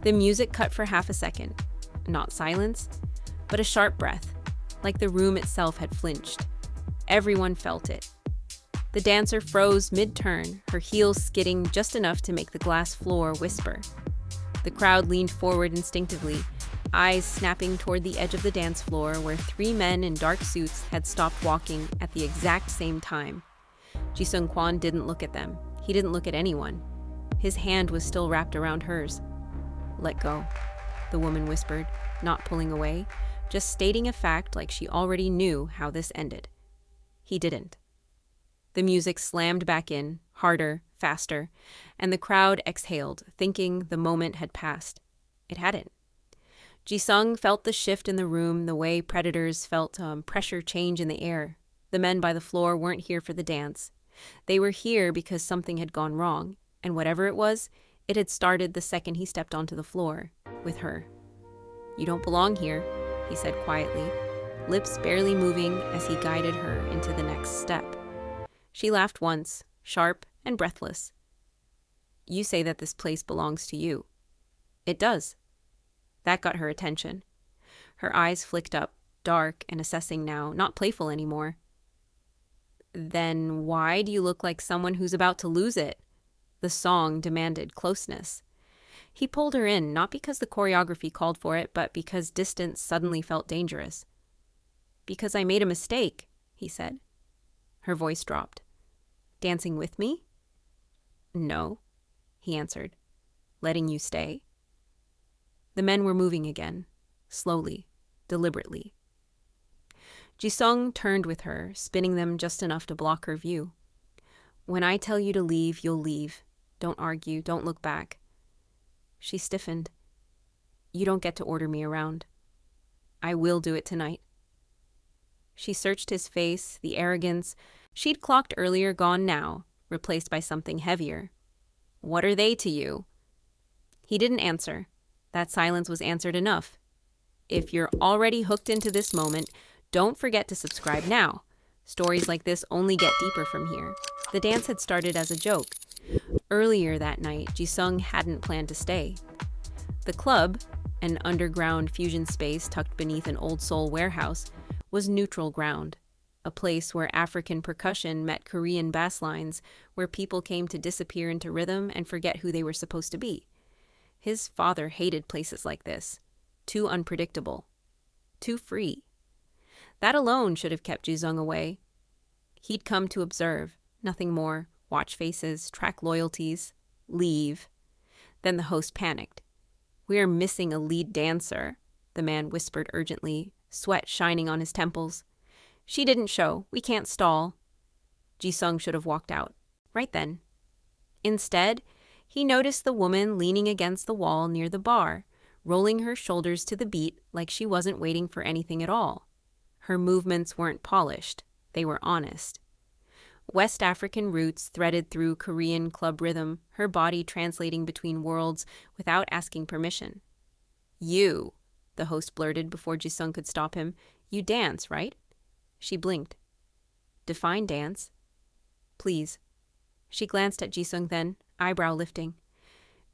The music cut for half a second. Not silence, but a sharp breath, like the room itself had flinched. Everyone felt it. The dancer froze mid-turn, her heels skidding just enough to make the glass floor whisper. The crowd leaned forward instinctively, eyes snapping toward the edge of the dance floor where 3 men in dark suits had stopped walking at the exact same time. Ji-sung Kwon didn't look at them. He didn't look at anyone. His hand was still wrapped around hers. "Let go," the woman whispered, not pulling away, just stating a fact like she already knew how this ended. He didn't. The music slammed back in, harder, faster, and the crowd exhaled, thinking the moment had passed. It hadn't. Ji-sung felt the shift in the room the way predators felt pressure change in the air. The men by the floor weren't here for the dance. They were here because something had gone wrong, and whatever it was, it had started the second he stepped onto the floor, with her. "You don't belong here," he said quietly, lips barely moving as he guided her into the next step. She laughed once, sharp and breathless. "You say that this place belongs to you." "It does." That got her attention. Her eyes flicked up, dark and assessing now, not playful anymore. "Then why do you look like someone who's about to lose it?" The song demanded closeness. He pulled her in, not because the choreography called for it, but because distance suddenly felt dangerous. "Because I made a mistake," he said. Her voice dropped. "Dancing with me?" "No," he answered. "Letting you stay." The men were moving again, slowly, deliberately. Ji-sung turned with her, spinning them just enough to block her view. "When I tell you to leave, you'll leave. Don't argue, don't look back." She stiffened. "You don't get to order me around. I will do it tonight." She searched his face, the arrogance she'd clocked earlier gone now, replaced by something heavier. "What are they to you?" He didn't answer. That silence was answered enough. If you're already hooked into this moment, don't forget to subscribe now. Stories like this only get deeper from here. The dance had started as a joke. Earlier that night, Ji-sung hadn't planned to stay. The club, an underground fusion space tucked beneath an old soul warehouse, was neutral ground, a place where African percussion met Korean bass lines, where people came to disappear into rhythm and forget who they were supposed to be. His father hated places like this. Too unpredictable. Too free. That alone should have kept Ji-sung away. He'd come to observe, nothing more, watch faces, track loyalties, leave. Then the host panicked. "We're missing a lead dancer," the man whispered urgently, sweat shining on his temples. "She didn't show. We can't stall." Ji-sung should have walked out. Right then. Instead, he noticed the woman leaning against the wall near the bar, rolling her shoulders to the beat like she wasn't waiting for anything at all. Her movements weren't polished. They were honest. West African roots threaded through Korean club rhythm, her body translating between worlds without asking permission. "You," the host blurted before Ji-sung could stop him. "You dance, right?" She blinked. "Define dance." "Please." She glanced at Ji-sung then, eyebrow lifting.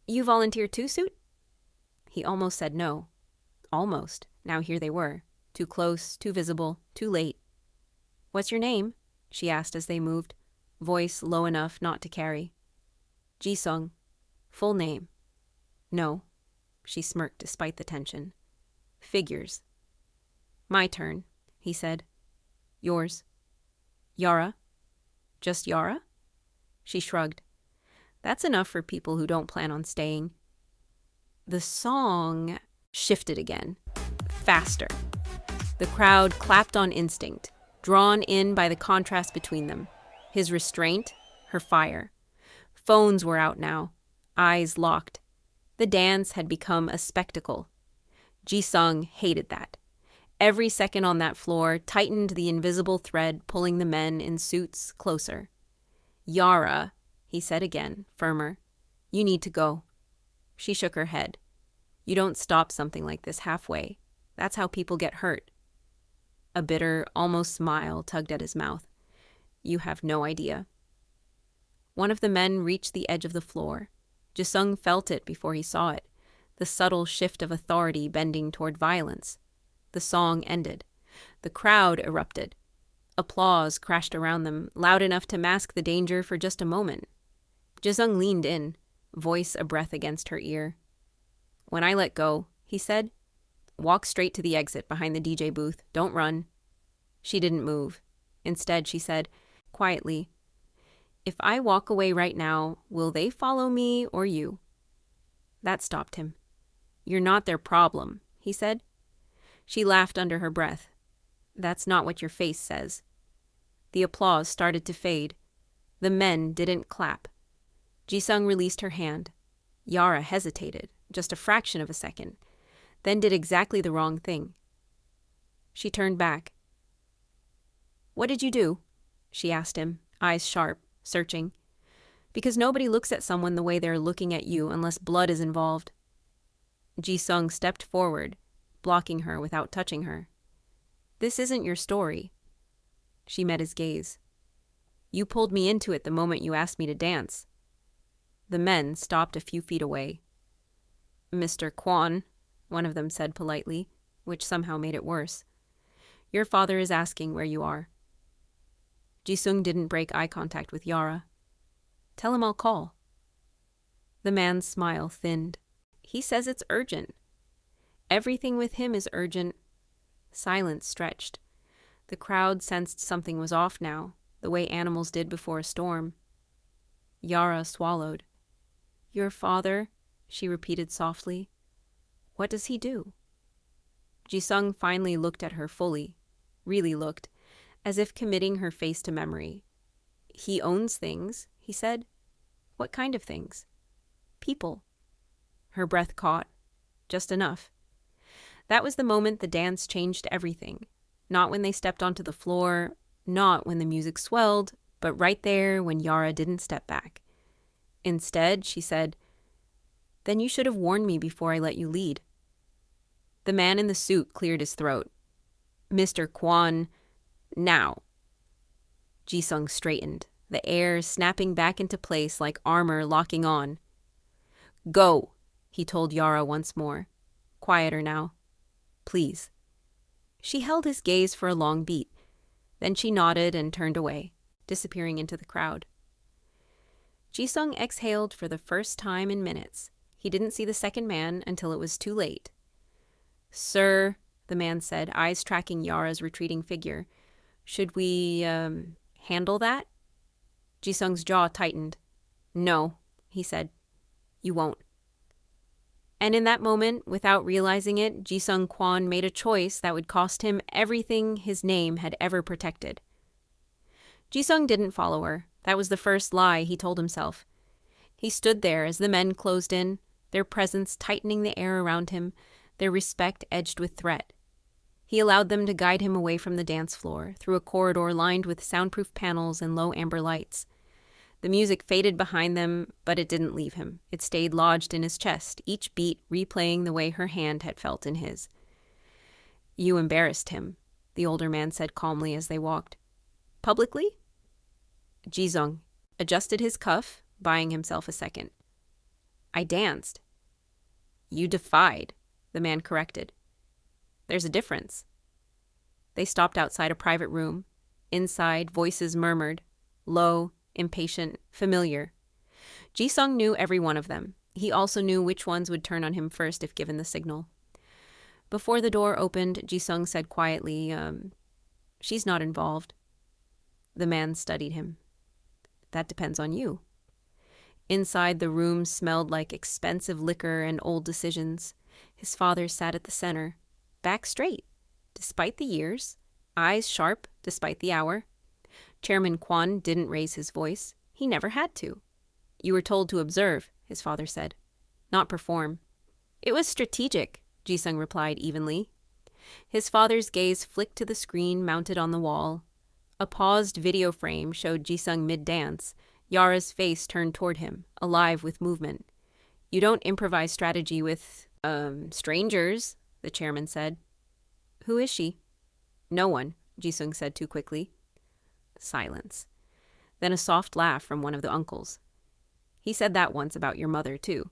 "You volunteer too, Suit?" He almost said no. Almost. Now here they were. Too close, too visible, too late. "What's your name?" she asked as they moved, voice low enough not to carry. "Ji-sung. Full name." "No." She smirked despite the tension. "Figures." "My turn," he said. "Yours." "Yara." "Just Yara?" She shrugged. "That's enough for people who don't plan on staying." The song shifted again. Faster. The crowd clapped on instinct, drawn in by the contrast between them. His restraint, her fire. Phones were out now, eyes locked. The dance had become a spectacle. Ji-sung hated that. Every second on that floor tightened the invisible thread pulling the men in suits closer. "Yara," he said again, firmer. "You need to go." She shook her head. "You don't stop something like this halfway. That's how people get hurt." A bitter, almost smile tugged at his mouth. "You have no idea." One of the men reached the edge of the floor. Ji-sung felt it before he saw it. the subtle shift of authority bending toward violence. The song ended. The crowd erupted. Applause crashed around them, loud enough to mask the danger for just a moment. Jisung leaned in, voice a breath against her ear. "When I let go," he said, "walk straight to the exit behind the DJ booth. Don't run." She didn't move. Instead, she said, quietly, "If I walk away right now, will they follow me or you?" That stopped him. "You're not their problem," he said. She laughed under her breath. "That's not what your face says." The applause started to fade. The men didn't clap. Jisung released her hand. Yara hesitated, just a fraction of a second, then did exactly the wrong thing. She turned back. "What did you do?" she asked him, eyes sharp, searching. Because nobody looks at someone the way they're looking at you unless blood is involved. Jisung stepped forward, blocking her without touching her. "This isn't your story." She met his gaze. "You pulled me into it the moment you asked me to dance." The men stopped a few feet away. "Mr. Kwon," one of them said politely, which somehow made it worse. "Your father is asking where you are." Jisung didn't break eye contact with Yara. "Tell him I'll call." The man's smile thinned. "He says it's urgent." "Everything with him is urgent." Silence stretched. The crowd sensed something was off now, the way animals did before a storm. Yara swallowed. "Your father," she repeated softly. "What does he do?" Jisung finally looked at her fully, really looked, as if committing her face to memory. "He owns things," he said. "What kind of things?" "People." Her breath caught. Just enough. That was the moment the dance changed everything. Not when they stepped onto the floor, not when the music swelled, but right there when Yara didn't step back. Instead, she said, "Then you should have warned me before I let you lead." The man in the suit cleared his throat. "Mr. Kwon, now." Jisung straightened, the air snapping back into place like armor locking on. "Go," he told Yara once more. Quieter now. "Please." She held his gaze for a long beat. Then she nodded and turned away, disappearing into the crowd. Jisung exhaled for the first time in minutes. He didn't see the second man until it was too late. "Sir," the man said, eyes tracking Yara's retreating figure, "should we, handle that?" Jisung's jaw tightened. "No," he said. "You won't." And in that moment, without realizing it, Jisung Kwon made a choice that would cost him everything his name had ever protected. Jisung didn't follow her. That was the first lie he told himself. He stood there as the men closed in, their presence tightening the air around him, their respect edged with threat. He allowed them to guide him away from the dance floor, through a corridor lined with soundproof panels and low amber lights. The music faded behind them, but it didn't leave him. It stayed lodged in his chest, each beat replaying the way her hand had felt in his. "You embarrassed him," the older man said calmly as they walked. "Publicly?" Jisung adjusted his cuff, buying himself a second. "I danced." "You defied," the man corrected. "There's a difference." They stopped outside a private room. Inside, voices murmured, low, impatient, familiar. Jisung knew every one of them. He also knew which ones would turn on him first if given the signal. Before the door opened, Jisung said quietly, "She's not involved." The man studied him. "That depends on you." Inside, the room smelled like expensive liquor and old decisions. His father sat at the center, back straight, despite the years, eyes sharp, despite the hour. Chairman Kwon didn't raise his voice. He never had to. "You were told to observe," his father said, "not perform." "It was strategic," Jisung replied evenly. His father's gaze flicked to the screen mounted on the wall. A paused video frame showed Jisung mid-dance, Yara's face turned toward him, alive with movement. "You don't improvise strategy with, strangers," the chairman said. "Who is she?" "No one," Jisung said too quickly. Silence. Then a soft laugh from one of the uncles. "He said that once about your mother, too."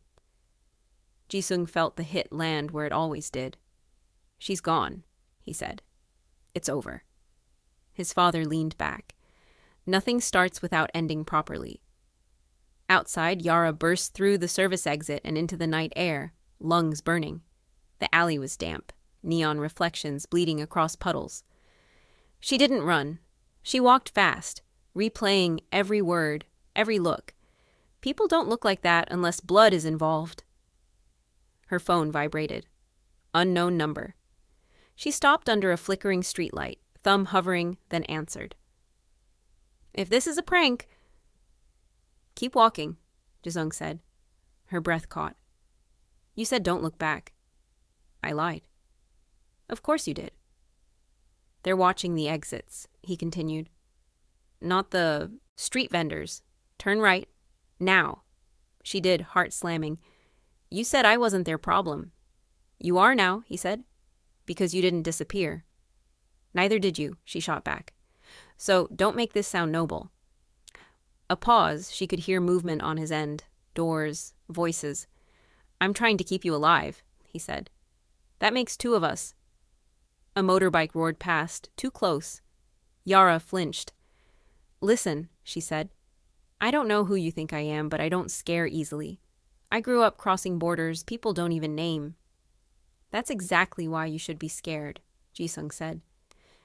Jisung felt the hit land where it always did. "She's gone," he said. "It's over." His father leaned back. Nothing starts without ending properly. Outside, Yara burst through the service exit and into the night air, lungs burning. The alley was damp, neon reflections bleeding across puddles. She didn't run. She walked fast, replaying every word, every look. People don't look like that unless blood is involved. Her phone vibrated. Unknown number. She stopped under a flickering streetlight, thumb hovering, then answered. "If this is a prank..." "Keep walking," Jisung said. Her breath caught. "You said don't look back." "I lied." "Of course you did." "They're watching the exits," he continued. "Not the street vendors. Turn right. Now." She did, heart slamming. "You said I wasn't their problem." "You are now," he said, "because you didn't disappear." "Neither did you," she shot back. "So don't make this sound noble." A pause. She could hear movement on his end. Doors, voices. "I'm trying to keep you alive," he said. "That makes two of us." A motorbike roared past, too close. Yara flinched. "Listen," she said. "I don't know who you think I am, but I don't scare easily. I grew up crossing borders people don't even name." "That's exactly why you should be scared," Jisung said.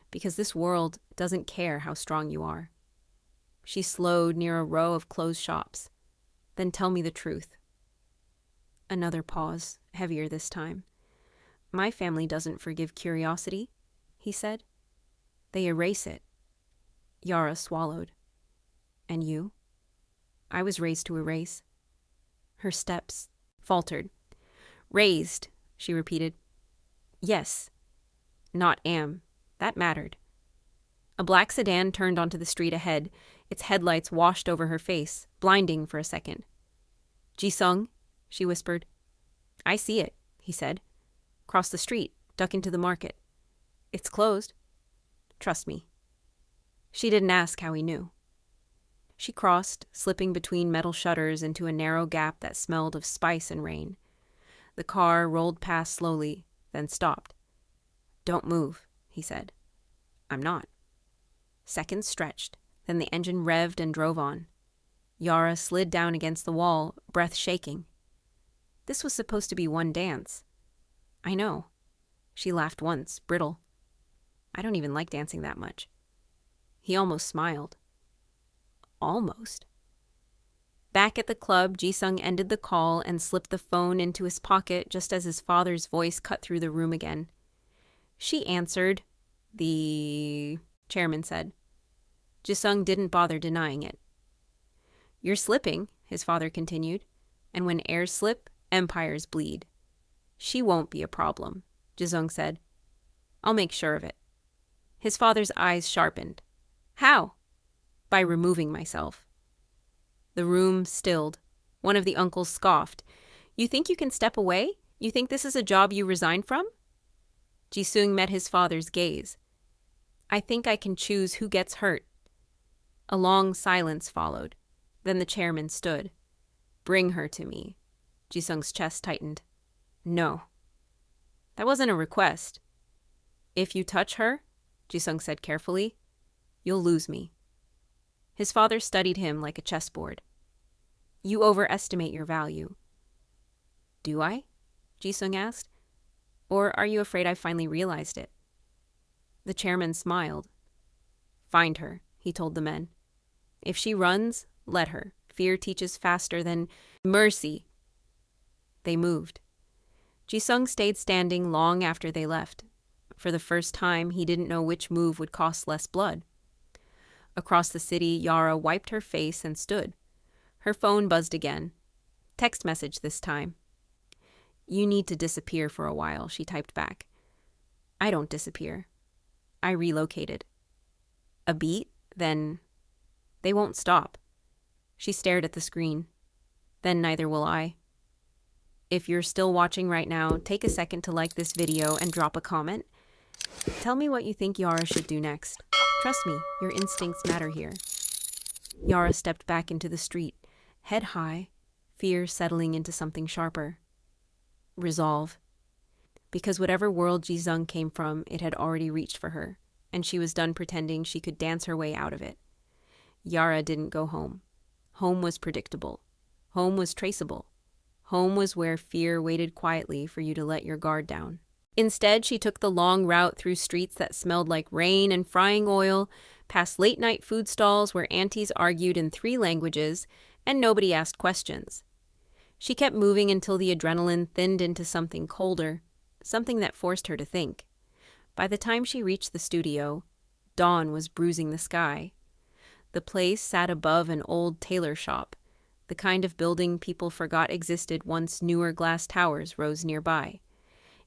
"Because this world doesn't care how strong you are." She slowed near a row of closed shops. "Then tell me the truth." Another pause, heavier this time. "My family doesn't forgive curiosity," he said. "They erase it." Yara swallowed. "And you?" "I was raised to erase." Her steps faltered. "Raised," she repeated. "Yes. Not am. That mattered." A black sedan turned onto the street ahead. Its headlights washed over her face, blinding for a second. "Jisung," she whispered. "I see it," he said. "Cross the street, duck into the market. It's closed. Trust me." She didn't ask how he knew. She crossed, slipping between metal shutters into a narrow gap that smelled of spice and rain. The car rolled past slowly, then stopped. "Don't move," he said. "I'm not." Seconds stretched, then the engine revved and drove on. Yara slid down against the wall, breath shaking. This was supposed to be one dance. "I know." She laughed once, brittle. "I don't even like dancing that much." He almost smiled. Almost. Back at the club, Jisung ended the call and slipped the phone into his pocket just as his father's voice cut through the room again. "She answered," the chairman said. Jisung didn't bother denying it. "You're slipping," his father continued, "and when heirs slip, empires bleed." "She won't be a problem," Jisung said. "I'll make sure of it." His father's eyes sharpened. "How?" "By removing myself." The room stilled. One of the uncles scoffed. "You think you can step away? You think this is a job you resigned from?" Jisung met his father's gaze. "I think I can choose who gets hurt." A long silence followed. Then the chairman stood. "Bring her to me." Jisung's chest tightened. "No." "That wasn't a request." "If you touch her," Jisung said carefully, "you'll lose me." His father studied him like a chessboard. "You overestimate your value." "Do I?" Jisung asked. "Or are you afraid I've finally realized it?" The chairman smiled. "Find her," he told the men. "If she runs, let her. Fear teaches faster than mercy." They moved. Jisung stayed standing long after they left. For the first time, he didn't know which move would cost less blood. Across the city, Yara wiped her face and stood. Her phone buzzed again. Text message this time. "You need to disappear for a while," she typed back. "I don't disappear. I relocated." A beat, then, "They won't stop." She stared at the screen. "Then neither will I." If you're still watching right now, take a second to like this video and drop a comment. Tell me what you think Yara should do next. Trust me, your instincts matter here. Yara stepped back into the street, head high, fear settling into something sharper. resolve. Because whatever world Ji-sung came from, it had already reached for her, and she was done pretending she could dance her way out of it. Yara didn't go home. Home was predictable. Home was traceable. Home was where fear waited quietly for you to let your guard down. Instead, she took the long route through streets that smelled like rain and frying oil, past late-night food stalls where aunties argued in 3 languages, and nobody asked questions. She kept moving until the adrenaline thinned into something colder, something that forced her to think. By the time she reached the studio, dawn was bruising the sky. The place sat above an old tailor shop, the kind of building people forgot existed once newer glass towers rose nearby.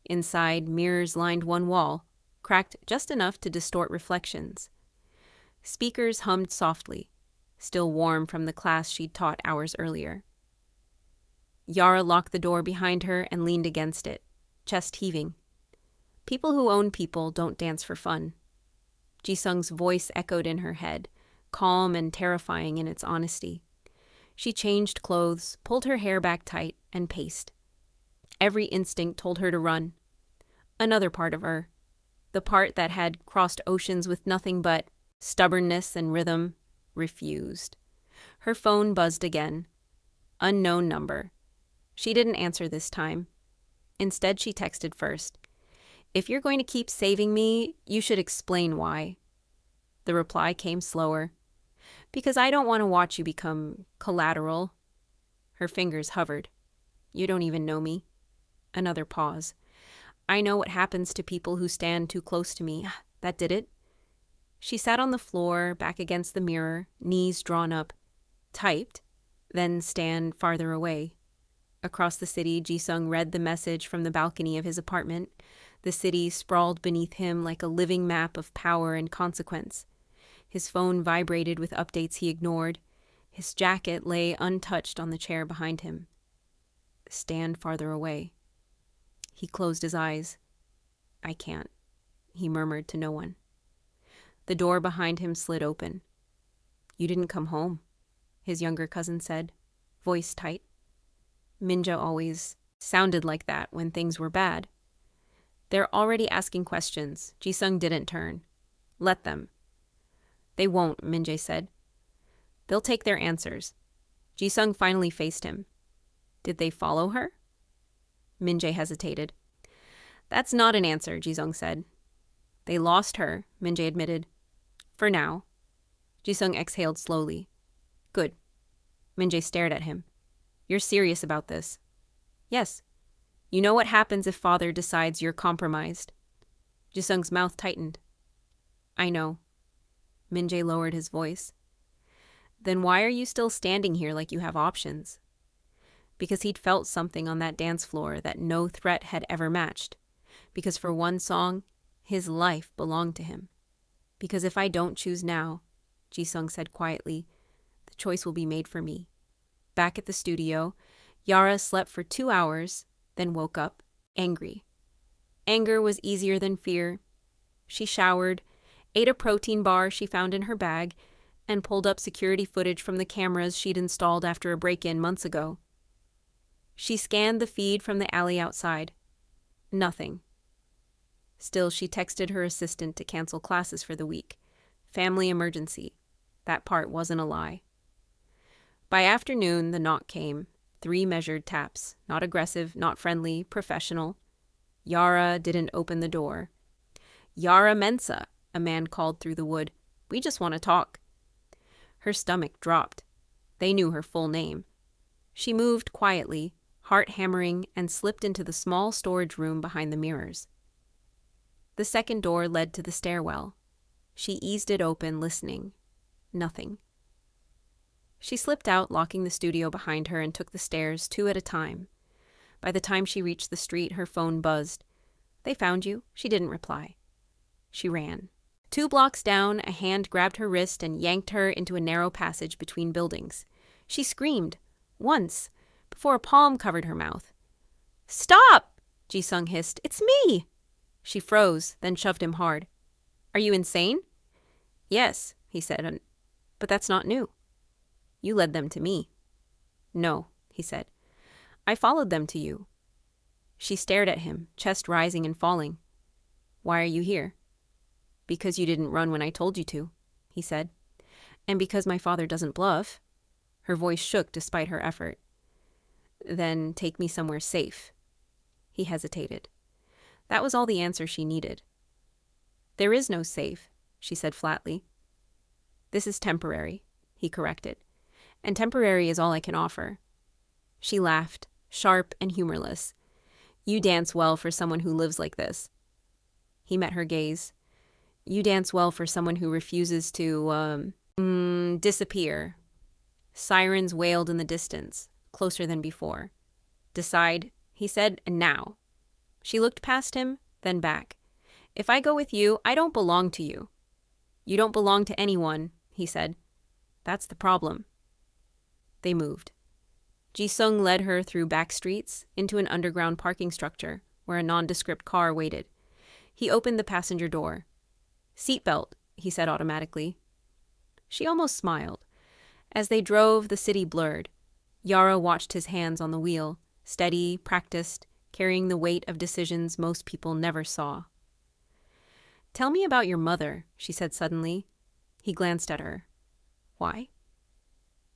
Inside, mirrors lined one wall, cracked just enough to distort reflections. Speakers hummed softly, still warm from the class she'd taught hours earlier. Yara locked the door behind her and leaned against it, chest heaving. People who own people don't dance for fun. Ji-sung's voice echoed in her head, calm and terrifying in its honesty. She changed clothes, pulled her hair back tight, and paced. Every instinct told her to run. Another part of her, the part that had crossed oceans with nothing but stubbornness and rhythm, refused. Her phone buzzed again. Unknown number. She didn't answer this time. Instead, she texted first. "If you're going to keep saving me, you should explain why." The reply came slower. "Because I don't want to watch you become collateral." Her fingers hovered. "You don't even know me." Another pause. "I know what happens to people who stand too close to me. That did it." She sat on the floor, back against the mirror, knees drawn up. Typed, then stand farther away. Across the city, Ji-sung read the message from the balcony of his apartment. The city sprawled beneath him like a living map of power and consequence. His phone vibrated with updates he ignored. His jacket lay untouched on the chair behind him. Stand farther away. He closed his eyes. "I can't," he murmured to no one. The door behind him slid open. "You didn't come home," his younger cousin said, voice tight. Minja always sounded like that when things were bad. "They're already asking questions." Ji-sung didn't turn. "Let them." "They won't," Minjae said. "They'll take their answers." Ji-sung finally faced him. "Did they follow her?" Minjae hesitated. "That's not an answer," Ji-sung said. "They lost her," Minjae admitted. "For now." Ji-sung exhaled slowly. "Good." Minjae stared at him. "You're serious about this?" "Yes." "You know what happens if father decides you're compromised?" Ji-sung's mouth tightened. "I know." Minjae lowered his voice. "Then why are you still standing here like you have options?" Because he'd felt something on that dance floor that no threat had ever matched. Because for one song, his life belonged to him. Because if I don't choose now, Ji-sung said quietly, the choice will be made for me. Back at the studio, Yara slept for 2 hours, then woke up, angry. Anger was easier than fear. She showered, ate a protein bar she found in her bag, and pulled up security footage from the cameras she'd installed after a break-in months ago. She scanned the feed from the alley outside. Nothing. Still, she texted her assistant to cancel classes for the week. Family emergency. That part wasn't a lie. By afternoon, the knock came. 3 measured taps. Not aggressive, not friendly, professional. Yara didn't open the door. "Yara Mensa," a man called through the wood. "We just want to talk." Her stomach dropped. They knew her full name. She moved quietly, heart hammering, and slipped into the small storage room behind the mirrors. The second door led to the stairwell. She eased it open, listening. Nothing. She slipped out, locking the studio behind her, and took the stairs 2 at a time. By the time she reached the street, her phone buzzed. "They found you." She didn't reply. She ran. 2 blocks down, a hand grabbed her wrist and yanked her into a narrow passage between buildings. She screamed. Once, before a palm covered her mouth. "Stop!" Ji-sung hissed. "It's me!" She froze, then shoved him hard. "Are you insane?" "Yes," he said, "but that's not new. You led them to me." "No," he said. "I followed them to you." She stared at him, chest rising and falling. "Why are you here?" "Because you didn't run when I told you to," he said. "And because my father doesn't bluff." Her voice shook despite her effort. "Then take me somewhere safe." He hesitated. That was all the answer she needed. "There is no safe," she said flatly. "This is temporary," he corrected. "And temporary is all I can offer." She laughed, sharp and humorless. "You dance well for someone who lives like this." He met her gaze. "You dance well for someone who refuses to, disappear." Sirens wailed in the distance, closer than before. "Decide," he said, "and now." She looked past him, then back. "If I go with you, I don't belong to you." "You don't belong to anyone," he said. "That's the problem." They moved. Ji-sung led her through back streets into an underground parking structure where a nondescript car waited. He opened the passenger door. "Seatbelt," he said automatically. She almost smiled. As they drove, the city blurred. Yara watched his hands on the wheel, steady, practiced, carrying the weight of decisions most people never saw. "Tell me about your mother," she said suddenly. He glanced at her. "Why?"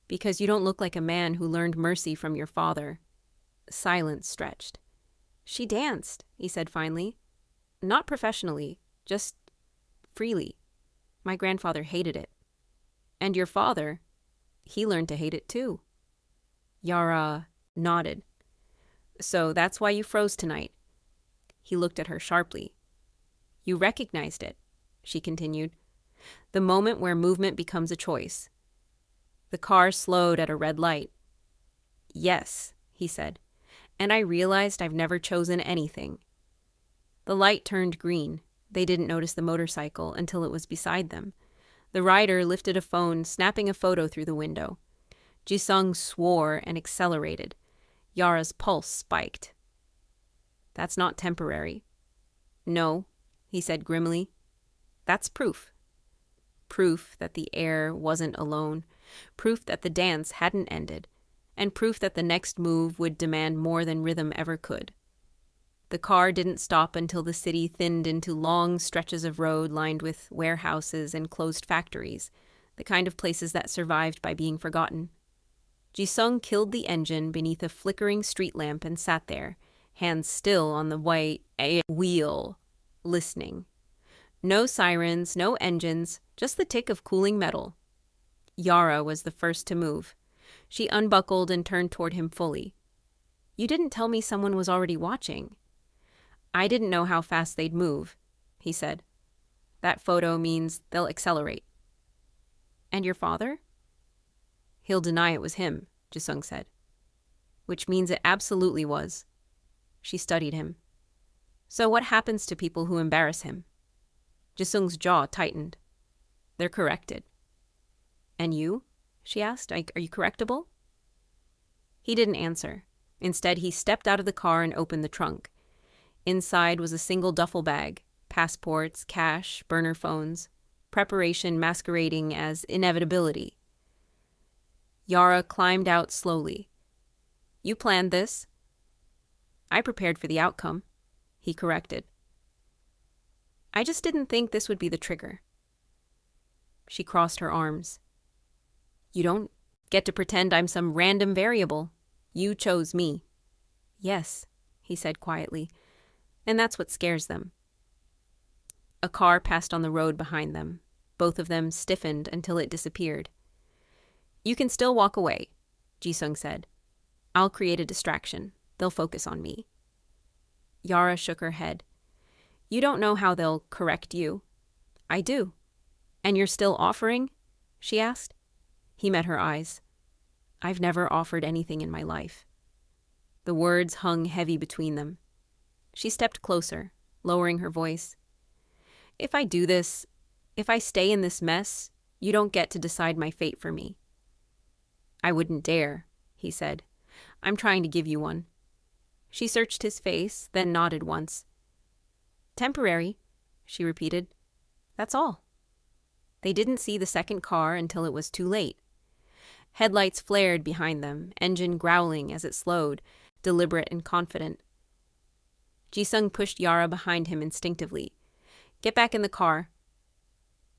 "Because you don't look like a man who learned mercy from your father." Silence stretched. "She danced," he said finally. "Not professionally, just freely. My grandfather hated it." "And your father, he learned to hate it too." Yara nodded. "So that's why you froze tonight." He looked at her sharply. "You recognized it," she continued. "The moment where movement becomes a choice." The car slowed at a red light. "Yes," he said, "and I realized I've never chosen anything." The light turned green. They didn't notice the motorcycle until it was beside them. The rider lifted a phone, snapping a photo through the window. Ji-sung swore and accelerated. Yara's pulse spiked. "That's not temporary." "No," he said grimly. "That's proof." Proof that the air wasn't alone. Proof that the dance hadn't ended. And proof that the next move would demand more than rhythm ever could. The car didn't stop until the city thinned into long stretches of road lined with warehouses and closed factories, the kind of places that survived by being forgotten. Ji-sung killed the engine beneath a flickering street lamp and sat there, hands still on the white wheel, listening. No sirens, no engines, just the tick of cooling metal. Yara was the first to move. She unbuckled and turned toward him fully. "You didn't tell me someone was already watching." "I didn't know how fast they'd move," he said. "That photo means they'll accelerate." "And your father?" "He'll deny it was him," Ji-sung said. "Which means it absolutely was." She studied him. "So what happens to people who embarrass him?" Ji-sung's jaw tightened. "They're corrected." "And you?" she asked. "Are you correctable?" He didn't answer. Instead, he stepped out of the car and opened the trunk. Inside was a single duffel bag, passports, cash, burner phones, preparation masquerading as inevitability. Yara climbed out slowly. "You planned this?" "I prepared for the outcome," he corrected. "I just didn't think this would be the trigger." She crossed her arms. "You don't get to pretend I'm some random variable. You chose me." "Yes," he said quietly, "and that's what scares them." A car passed on the road behind them. Both of them stiffened until it disappeared. "You can still walk away," Ji-sung said. "I'll create a distraction. They'll focus on me." Yara shook her head. "You don't know how they'll correct you." "I do." "And you're still offering?" she asked. He met her eyes. "I've never offered anything in my life." The words hung heavy between them. She stepped closer, lowering her voice. "If I do this, if I stay in this mess, you don't get to decide my fate for me." "I wouldn't dare," he said. "I'm trying to give you one." She searched his face, then nodded once. "Temporary," she repeated. "That's all." They didn't see the second car until it was too late. Headlights flared behind them, engine growling as it slowed, deliberate and confident. Ji-sung pushed Yara behind him instinctively. Get back in the car.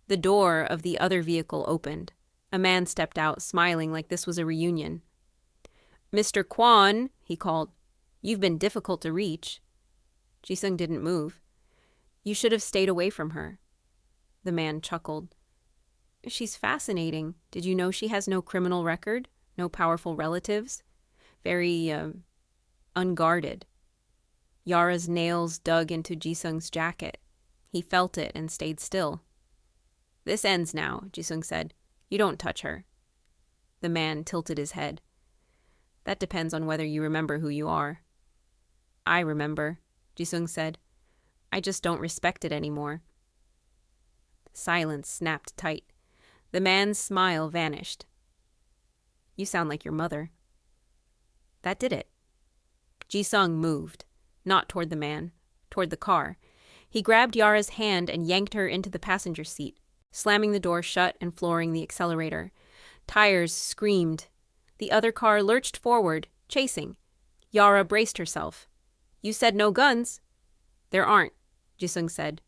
The door of the other vehicle opened. A man stepped out, smiling like this was a reunion. Mr. Kwon, he called. You've been difficult to reach. Ji-sung didn't move. You should have stayed away from her. The man chuckled. She's fascinating. Did you know she has no criminal record? No powerful relatives? Very, unguarded. Yara's nails dug into Ji-sung's jacket. He felt it and stayed still. This ends now, Ji-sung said. You don't touch her. The man tilted his head. That depends on whether you remember who you are. I remember, Ji-sung said. I just don't respect it anymore. Silence snapped tight. The man's smile vanished. You sound like your mother. That did it. Ji-sung moved, not toward the man, toward the car. He grabbed Yara's hand and yanked her into the passenger seat, slamming the door shut and flooring the accelerator. Tires screamed. The other car lurched forward, chasing. Yara braced herself. You said no guns. There aren't, Ji-sung said.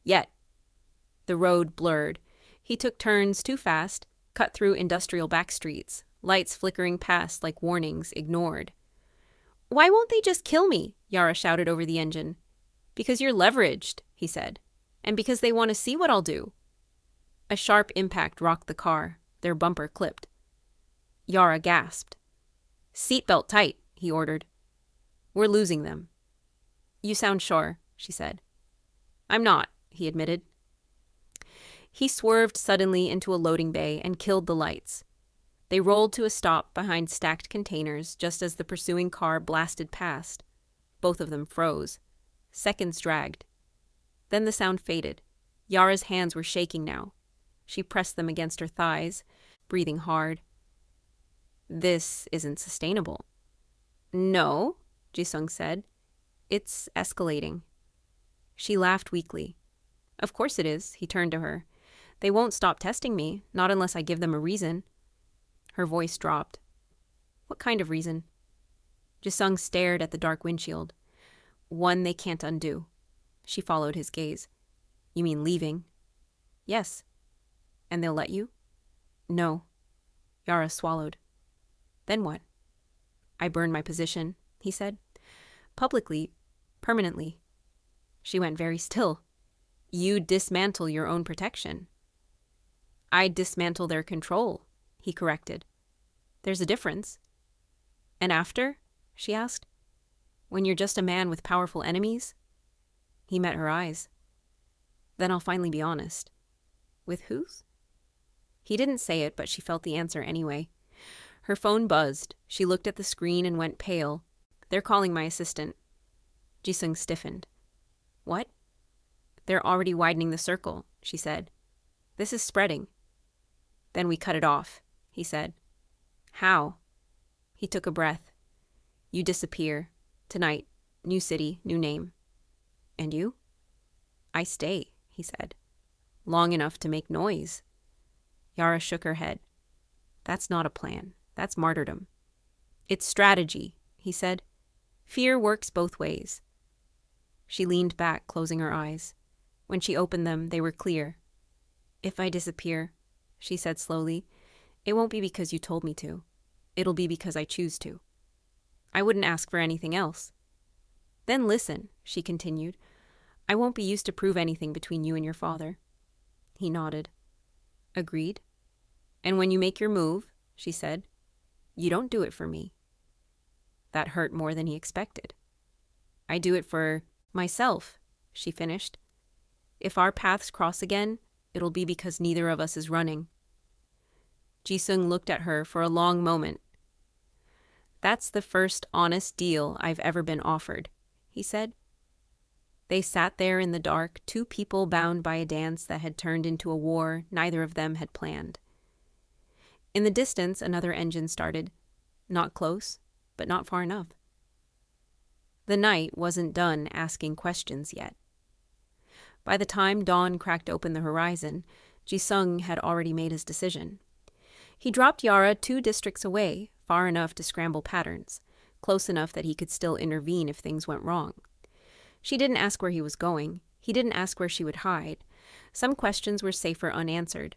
Yet. The road blurred. He took turns too fast, cut through industrial backstreets, lights flickering past like warnings ignored. Why won't they just kill me? Yara shouted over the engine. Because you're leveraged, he said, and because they want to see what I'll do. A sharp impact rocked the car. Their bumper clipped. Yara gasped. Seatbelt tight, he ordered. We're losing them. You sound sure, she said. I'm not, he admitted. He swerved suddenly into a loading bay and killed the lights. They rolled to a stop behind stacked containers just as the pursuing car blasted past. Both of them froze. Seconds dragged. Then the sound faded. Yara's hands were shaking now. She pressed them against her thighs, breathing hard. This isn't sustainable. No, Ji-sung said. It's escalating. She laughed weakly. Of course it is, he turned to her. They won't stop testing me, not unless I give them a reason. Her voice dropped. What kind of reason? Ji-sung stared at the dark windshield. One they can't undo. She followed his gaze. You mean leaving? Yes. And they'll let you? No. Yara swallowed. Then what? I burn my position, he said. Publicly, permanently. She went very still. You dismantle your own protection. I dismantle their control, he corrected. There's a difference. And after? She asked. When you're just a man with powerful enemies? He met her eyes. Then I'll finally be honest. With whose? He didn't say it, but she felt the answer anyway. Her phone buzzed. She looked at the screen and went pale. They're calling my assistant. Ji-sung stiffened. What? They're already widening the circle, she said. This is spreading. Then we cut it off, he said. How? He took a breath. You disappear. Tonight. New city, new name. And you? I stay, he said. Long enough to make noise. Yara shook her head. That's not a plan. That's martyrdom. It's strategy, he said. Fear works both ways. She leaned back, closing her eyes. When she opened them, they were clear. If I disappear, she said slowly, it won't be because you told me to. It'll be because I choose to. I wouldn't ask for anything else. Then listen, she continued. I won't be used to prove anything between you and your father. He nodded. Agreed. And when you make your move, she said, you don't do it for me. That hurt more than he expected. I do it for myself, she finished. If our paths cross again, it'll be because neither of us is running. Ji-sung looked at her for a long moment. That's the first honest deal I've ever been offered, he said. They sat there in the dark, two people bound by a dance that had turned into a war neither of them had planned. In the distance, another engine started. Not close, but not far enough. The night wasn't done asking questions yet. By the time dawn cracked open the horizon, Ji-sung had already made his decision. He dropped Yara 2 districts away, far enough to scramble patterns, close enough that he could still intervene if things went wrong. She didn't ask where he was going. He didn't ask where she would hide. Some questions were safer unanswered.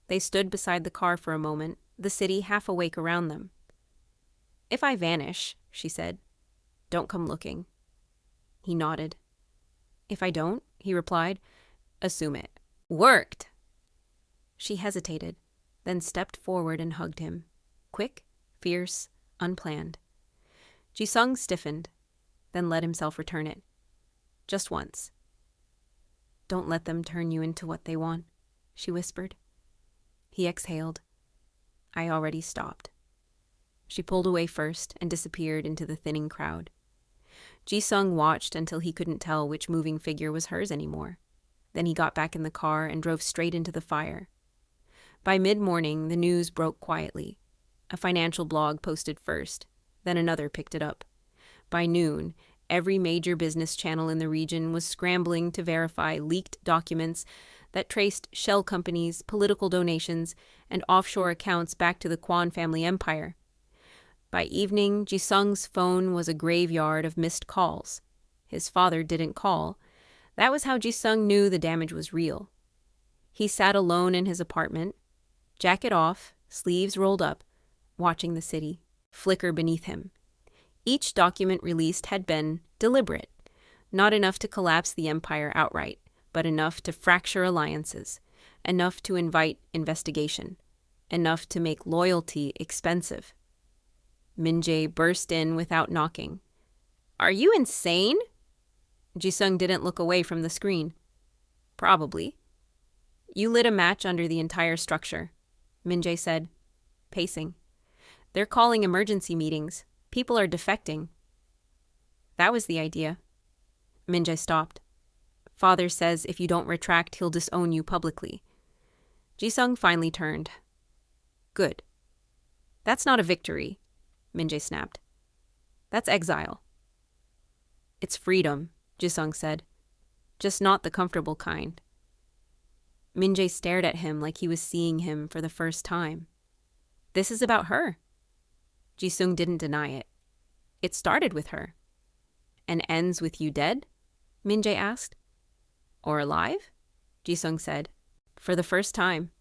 They stood beside the car for a moment, the city half awake around them. "If I vanish," she said, "don't come looking." He nodded. "If I don't," he replied, "assume it." Worked! She hesitated, then stepped forward and hugged him. Quick, fierce, unplanned. Ji-sung stiffened, then let himself return it. Just once. "Don't let them turn you into what they want," she whispered. He exhaled. "I already stopped." She pulled away first and disappeared into the thinning crowd. Ji-sung watched until he couldn't tell which moving figure was hers anymore. Then he got back in the car and drove straight into the fire. By mid-morning, the news broke quietly. A financial blog posted first, then another picked it up. By noon, every major business channel in the region was scrambling to verify leaked documents that traced shell companies, political donations, and offshore accounts back to the Kwon family empire. By evening, Ji-sung's phone was a graveyard of missed calls. His father didn't call. That was how Ji-sung knew the damage was real. He sat alone in his apartment, jacket off, sleeves rolled up, watching the city flicker beneath him. Each document released had been deliberate, not enough to collapse the empire outright, but enough to fracture alliances, enough to invite investigation, enough to make loyalty expensive. Min-jae burst in without knocking. "Are you insane?" Ji-sung didn't look away from the screen. "Probably." "You lit a match under the entire structure," Min-jae said, pacing. "They're calling emergency meetings. People are defecting." "That was the idea." Min-jae stopped. "Father says if you don't retract, he'll disown you publicly." Ji-sung finally turned. "Good." "That's not a victory," Min-jae snapped. "That's exile." "It's freedom," Ji-sung said. "Just not the comfortable kind." Min-jae stared at him like he was seeing him for the first time. "This is about her." Ji-sung didn't deny it. "It started with her." "And ends with you dead?" Min-jae asked. "Or alive?" Ji-sung said. "For the first time."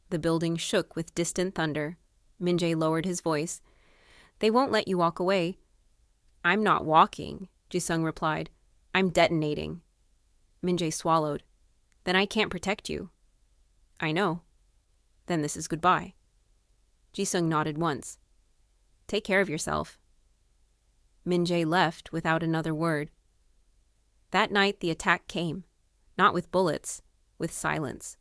The building shook with distant thunder. Min-jae lowered his voice. "They won't let you walk away." "I'm not walking," Ji-sung replied. "I'm detonating." Min-jae swallowed. "Then I can't protect you." "I know." "Then this is goodbye." Ji-sung nodded once. "Take care of yourself." Min-jae left without another word. That night the attack came, not with bullets, with silence.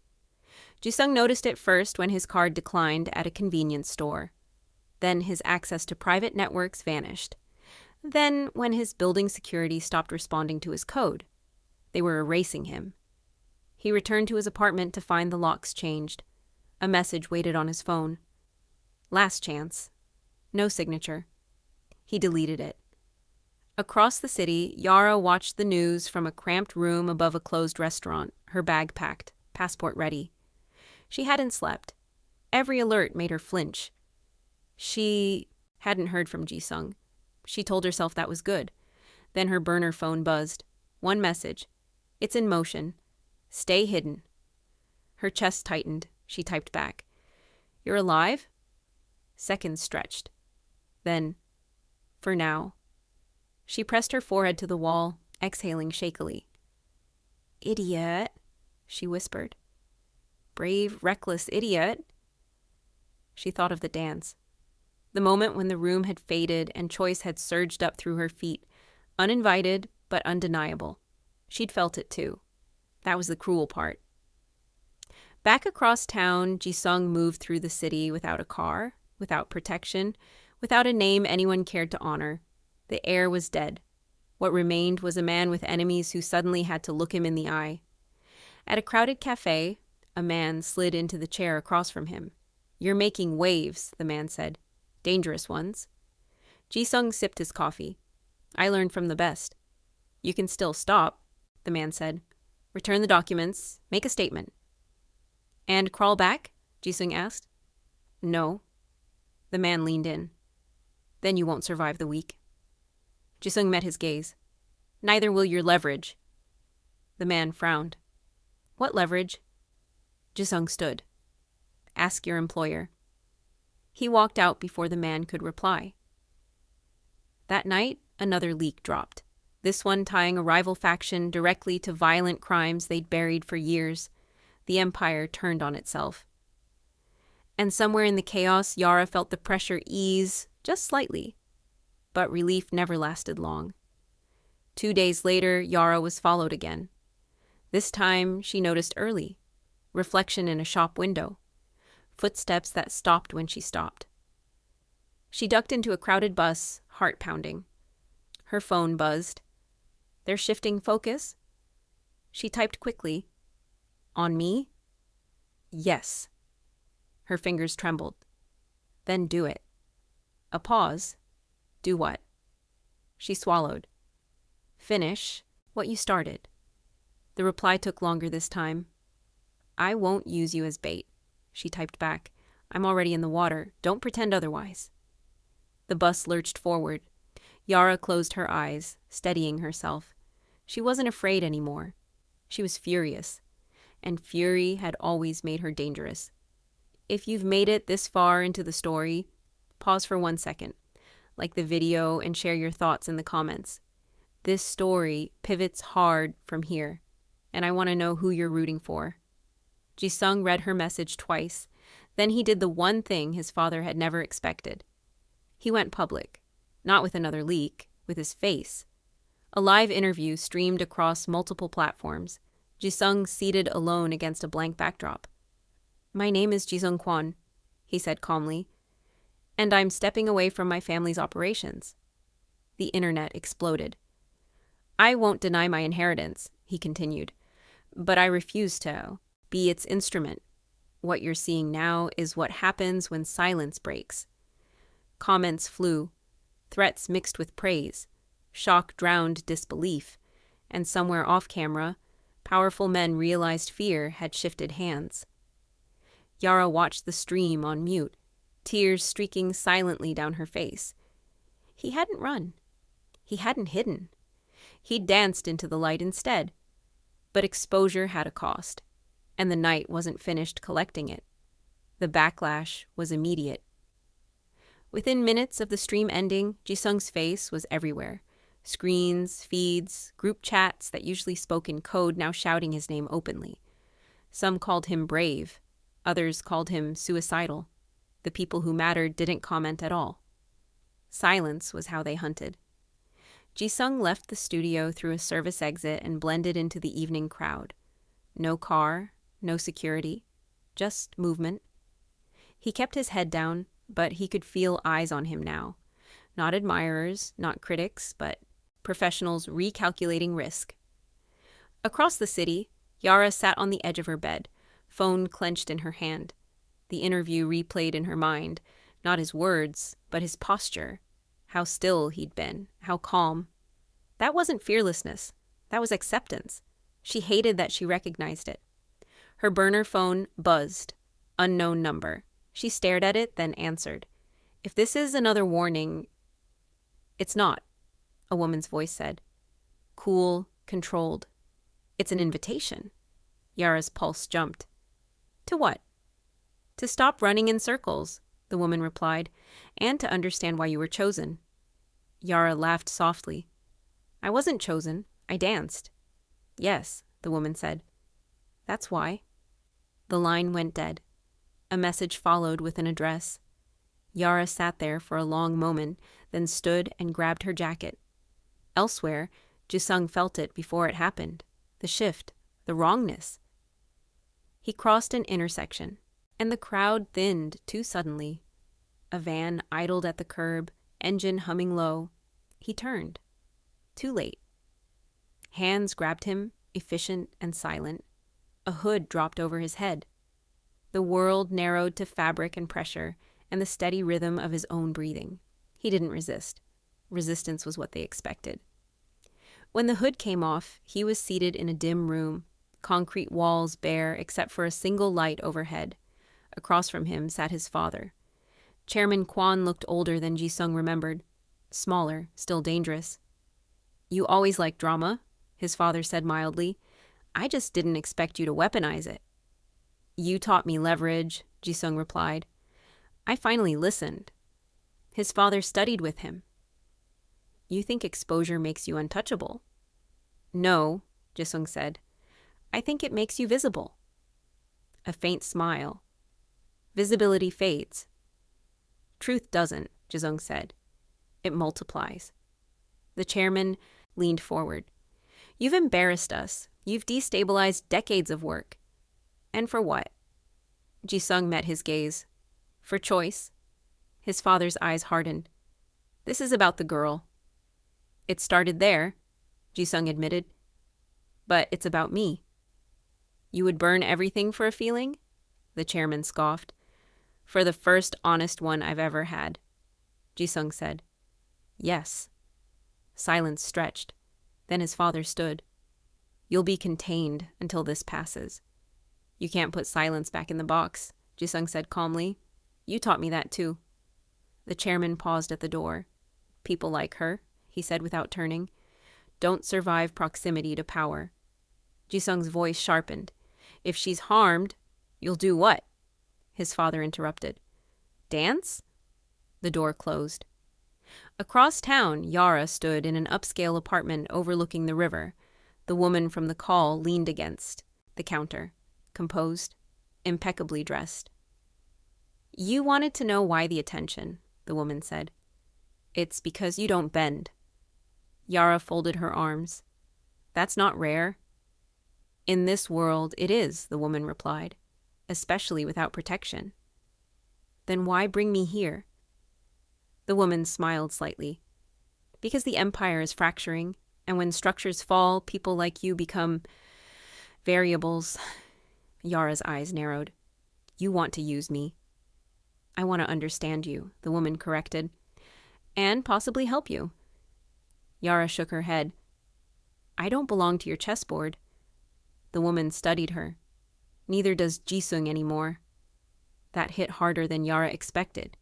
Ji-sung noticed it first when his card declined at a convenience store. Then his access to private networks vanished. Then when his building security stopped responding to his code. They were erasing him. He returned to his apartment to find the locks changed. A message waited on his phone. Last chance. No signature. He deleted it. Across the city, Yara watched the news from a cramped room above a closed restaurant, her bag packed, passport ready. She hadn't slept. Every alert made her flinch. She hadn't heard from Ji-sung. She told herself that was good. Then her burner phone buzzed. One message. "It's in motion. Stay hidden." Her chest tightened. She typed back. "You're alive?" Seconds stretched. Then, "For now." She pressed her forehead to the wall, exhaling shakily. "Idiot," she whispered. "Brave, reckless idiot." She thought of the dance. The moment when the room had faded and choice had surged up through her feet, uninvited but undeniable. She'd felt it too. That was the cruel part. Back across town, Ji-sung moved through the city without a car, without protection, without a name anyone cared to honor. The air was dead. What remained was a man with enemies who suddenly had to look him in the eye. At a crowded cafe, a man slid into the chair across from him. "You're making waves," the man said. "Dangerous ones." Ji-sung sipped his coffee. "I learned from the best." "You can still stop," the man said. "Return the documents. Make a statement." "And crawl back?" Ji-sung asked. "No." The man leaned in. "Then you won't survive the week." Ji-sung met his gaze. Neither will your leverage. The man frowned. What leverage? Jisung stood. Ask your employer. He walked out before the man could reply. That night, another leak dropped. This one tying a rival faction directly to violent crimes they'd buried for years. The empire turned on itself. And somewhere in the chaos, Yara felt the pressure ease just slightly. But relief never lasted long. 2 days later, Yara was followed again. This time, she noticed early. Reflection in a shop window. Footsteps that stopped when she stopped. She ducked into a crowded bus, heart pounding. Her phone buzzed. They're shifting focus? She typed quickly. On me? Yes. Her fingers trembled. Then do it. A pause. Do what? She swallowed. Finish what you started. The reply took longer this time. I won't use you as bait. She typed back. I'm already in the water. Don't pretend otherwise. The bus lurched forward. Yara closed her eyes, steadying herself. She wasn't afraid anymore. She was furious. And fury had always made her dangerous. If you've made it this far into the story, pause for 1 second. Like the video and share your thoughts in the comments. This story pivots hard from here, and I want to know who you're rooting for. Jisung read her message twice. Then he did the one thing his father had never expected. He went public, not with another leak, with his face. A live interview streamed across multiple platforms, Jisung seated alone against a blank backdrop. My name is Jisung Kwon, he said calmly, and I'm stepping away from my family's operations. The internet exploded. I won't deny my inheritance, he continued, but I refuse to be its instrument. What you're seeing now is what happens when silence breaks. Comments flew, threats mixed with praise, shock drowned disbelief, and somewhere off camera, powerful men realized fear had shifted hands. Yara watched the stream on mute, tears streaking silently down her face. He hadn't run. He hadn't hidden. He'd danced into the light instead. But exposure had a cost, and the night wasn't finished collecting it. The backlash was immediate. Within minutes of the stream ending, Jisung's face was everywhere. Screens, feeds, group chats that usually spoke in code now shouting his name openly. Some called him brave. Others called him suicidal. The people who mattered didn't comment at all. Silence was how they hunted. Jisung left the studio through a service exit and blended into the evening crowd. No car, no security, just movement. He kept his head down, but he could feel eyes on him now. Not admirers, not critics, but professionals recalculating risk. Across the city, Yara sat on the edge of her bed, phone clenched in her hand. The interview replayed in her mind, not his words, but his posture. How still he'd been, how calm. That wasn't fearlessness. That was acceptance. She hated that she recognized it. Her burner phone buzzed. Unknown number. She stared at it, then answered. If this is another warning... It's not, a woman's voice said. Cool, controlled. It's an invitation. Yara's pulse jumped. To what? To stop running in circles, the woman replied, and to understand why you were chosen. Yara laughed softly. I wasn't chosen. I danced. Yes, the woman said. That's why. The line went dead. A message followed with an address. Yara sat there for a long moment, then stood and grabbed her jacket. Elsewhere, Jisung felt it before it happened. The shift, the wrongness. He crossed an intersection, and the crowd thinned too suddenly. A van idled at the curb, engine humming low. He turned. Too late. Hands grabbed him, efficient and silent. A hood dropped over his head. The world narrowed to fabric and pressure, and the steady rhythm of his own breathing. He didn't resist. Resistance was what they expected. When the hood came off, he was seated in a dim room, concrete walls bare except for a single light overhead. Across from him sat his father. Chairman Kwon looked older than Jisung remembered. Smaller, still dangerous. You always liked drama, his father said mildly. I just didn't expect you to weaponize it. You taught me leverage, Jisung replied. I finally listened. His father studied with him. You think exposure makes you untouchable? No, Jisung said. I think it makes you visible. A faint smile. Visibility fades. Truth doesn't, Jisung said. It multiplies. The chairman leaned forward. You've embarrassed us. You've destabilized decades of work. And for what? Jisung met his gaze. For choice. His father's eyes hardened. This is about the girl. It started there, Jisung admitted. But it's about me. You would burn everything for a feeling? The chairman scoffed. For the first honest one I've ever had, Jisung said. Yes. Silence stretched. Then his father stood. You'll be contained until this passes. You can't put silence back in the box, Jisung said calmly. You taught me that too. The chairman paused at the door. People like her, he said without turning, don't survive proximity to power. Jisung's voice sharpened. If she's harmed, you'll do what? His father interrupted. Dance? The door closed. Across town, Yara stood in an upscale apartment overlooking the river. The woman from the call leaned against the counter, composed, impeccably dressed. You wanted to know why the attention, the woman said. It's because you don't bend. Yara folded her arms. That's not rare. In this world, it is, the woman replied, especially without protection. Then why bring me here? The woman smiled slightly. Because the empire is fracturing, and when structures fall, people like you become variables. Yara's eyes narrowed. You want to use me. I want to understand you, the woman corrected, and possibly help you. Yara shook her head. I don't belong to your chessboard. The woman studied her. Neither does Jisung anymore. That hit harder than Yara expected.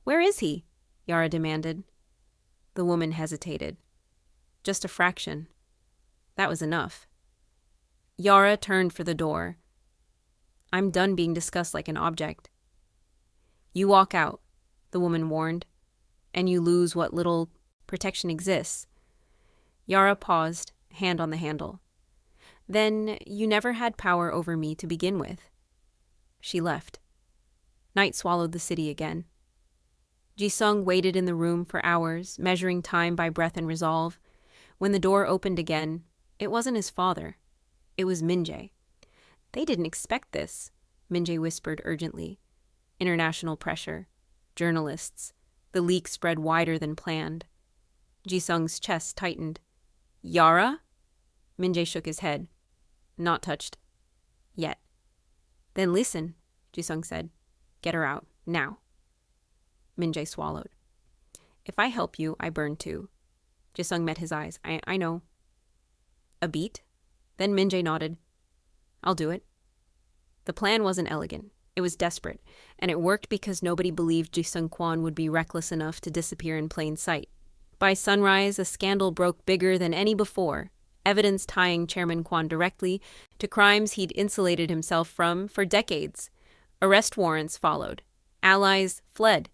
Where is he? Yara demanded. The woman hesitated. Just a fraction. That was enough. Yara turned for the door. I'm done being discussed like an object. You walk out, the woman warned, and you lose what little protection exists. Yara paused, hand on the handle. Then you never had power over me to begin with. She left. Night swallowed the city again. Jisung waited in the room for hours, measuring time by breath and resolve. When the door opened again, it wasn't his father. It was Min-jae. They didn't expect this, Min-jae whispered urgently. International pressure. Journalists. The leak spread wider than planned. Jisung's chest tightened. Yara? Min-jae shook his head. Not touched. Yet. Then listen, Jisung said. Get her out. Now. Min-jae swallowed. If I help you, I burn too. Jisung met his eyes. I know. A beat? Then Min-jae nodded. I'll do it. The plan wasn't elegant. It was desperate, and it worked because nobody believed Jisung Kwon would be reckless enough to disappear in plain sight. By sunrise, a scandal broke bigger than any before, evidence tying Chairman Kwon directly to crimes he'd insulated himself from for decades. Arrest warrants followed. Allies fled.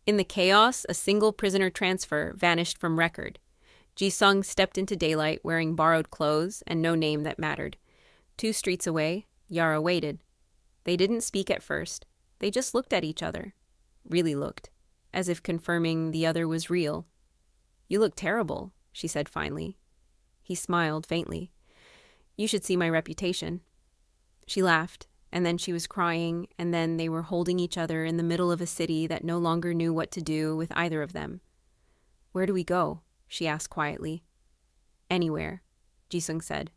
In the chaos, a single prisoner transfer vanished from record. Jisung stepped into daylight wearing borrowed clothes and no name that mattered. 2 streets away, Yara waited. They didn't speak at first. They just looked at each other. Really looked. As if confirming the other was real. You look terrible, she said finally. He smiled faintly. You should see my reputation. She laughed, and then she was crying, and then they were holding each other in the middle of a city that no longer knew what to do with either of them. Where do we go? She asked quietly. Anywhere, Jisung said.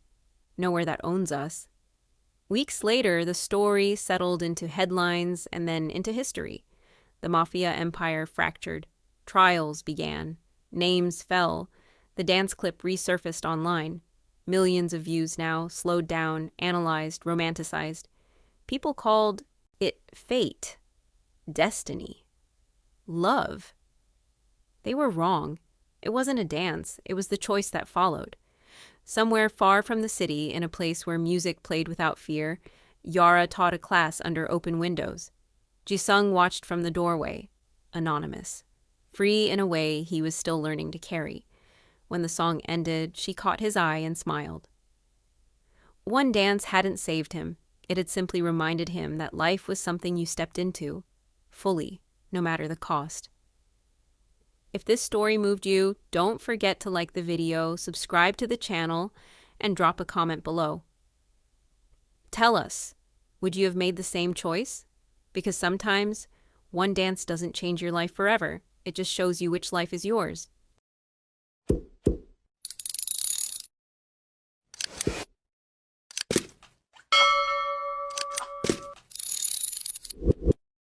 Nowhere that owns us. Weeks later, the story settled into headlines and then into history. The Mafia empire fractured. Trials began. Names fell. The dance clip resurfaced online. Millions of views now, slowed down, analyzed, romanticized. People called it fate, destiny, love. They were wrong. It wasn't a dance, it was the choice that followed. Somewhere far from the city, in a place where music played without fear, Yara taught a class under open windows. Jisung watched from the doorway, anonymous, free in a way he was still learning to carry. When the song ended, she caught his eye and smiled. One dance hadn't saved him. It had simply reminded him that life was something you stepped into, fully, no matter the cost. If this story moved you, don't forget to like the video, subscribe to the channel, and drop a comment below. Tell us, would you have made the same choice? Because sometimes, one dance doesn't change your life forever. It just shows you which life is yours.